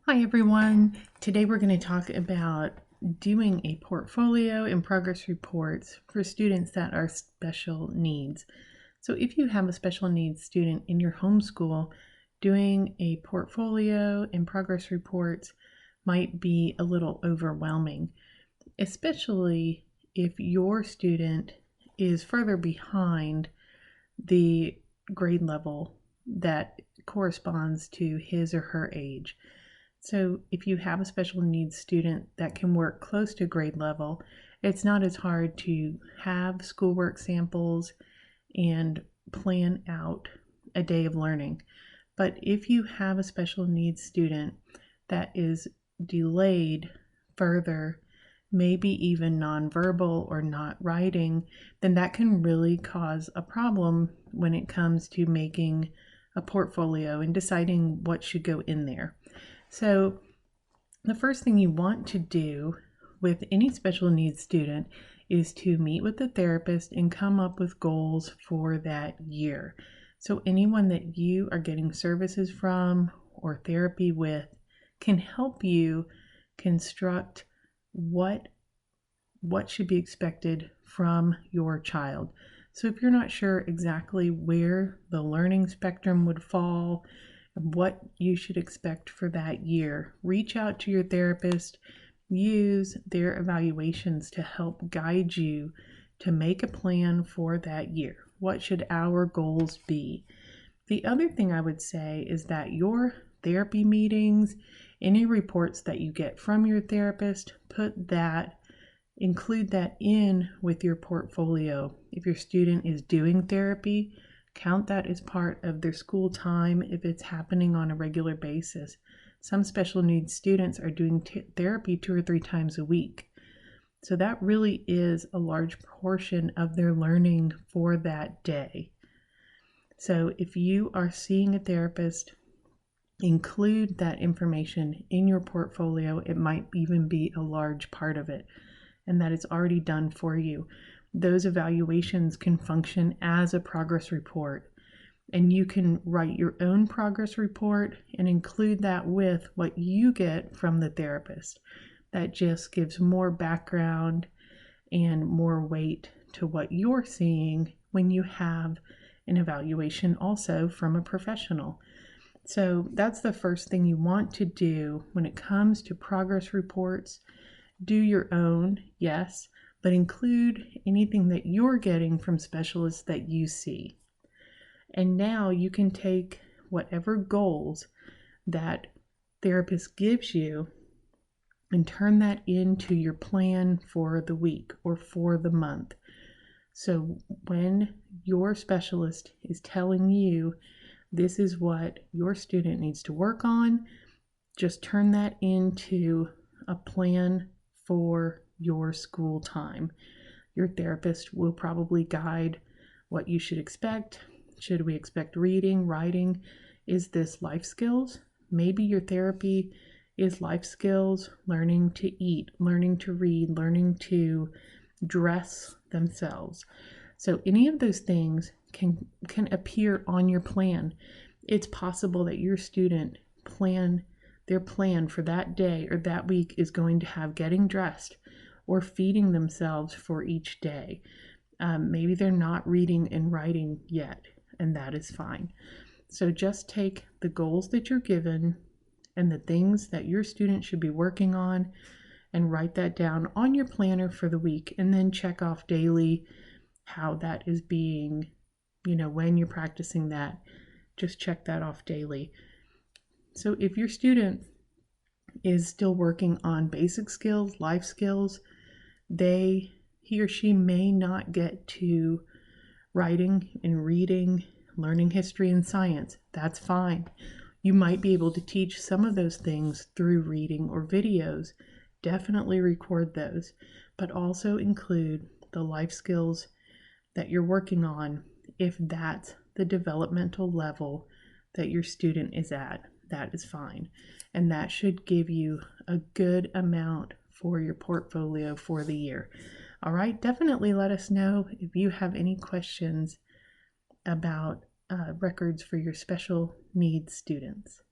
Hi everyone. Today we're going to talk about doing a portfolio and progress reports for students that are special needs. So if you have a special needs student in your homeschool, doing a portfolio and progress reports might be a little overwhelming, especially if your student is further behind the grade level that corresponds to his or her age. So if you have a special needs student that can work close to grade level, it's not as hard to have schoolwork samples and plan out a day of learning. But if you have a special needs student that is delayed further, maybe even nonverbal or not writing, then that can really cause a problem when it comes to making a portfolio and deciding what should go in there. So the first thing you want to do with any special needs student is to meet with the therapist and come up with goals for that year. So anyone that you are getting services from or therapy with can help you construct what should be expected from your child. So if you're not sure exactly where the learning spectrum would fall, what you should expect for that year, reach out to your therapist. Use their evaluations to help guide you to make a plan for that year. What should our goals be? The other thing I would say is that your therapy meetings, any reports that you get from your therapist, include that in with your portfolio. If your student is doing therapy, count that as part of their school time if it's happening on a regular basis. Some special needs students are doing therapy 2 or 3 times a week. So that really is a large portion of their learning for that day. So if you are seeing a therapist, include that information in your portfolio. It might even be a large part of it, and that it's already done for you. Those evaluations can function as a progress report, and you can write your own progress report and include that with what you get from the therapist. That just gives more background and more weight to what you're seeing when you have an evaluation also from a professional. So that's the first thing you want to do when it comes to progress reports. Do your own, yes, but include anything that you're getting from specialists that you see. And now you can take whatever goals that therapist gives you and turn that into your plan for the week or for the month. So when your specialist is telling you this is what your student needs to work on, just turn that into a plan for your school time. Your therapist will probably guide what you should expect. Should we expect reading, writing? Is this life skills? Maybe your therapy is life skills, learning to eat, learning to read, learning to dress themselves. So any of those things can appear on your plan. It's possible that your student their plan for that day or that week is going to have getting dressed or feeding themselves for each day. Maybe they're not reading and writing yet, and that is fine. So just take the goals that you're given and the things that your student should be working on and write that down on your planner for the week, and then check off daily how that is being, when you're practicing that, just check that off daily. So if your student is still working on basic skills, life skills, he or she may not get to writing and reading, learning history and science. That's fine. You might be able to teach some of those things through reading or videos. Definitely record those, but also include the life skills that you're working on if that's the developmental level that your student is at. That is fine. And that should give you a good amount for your portfolio for the year. All right, definitely let us know if you have any questions about records for your special needs students.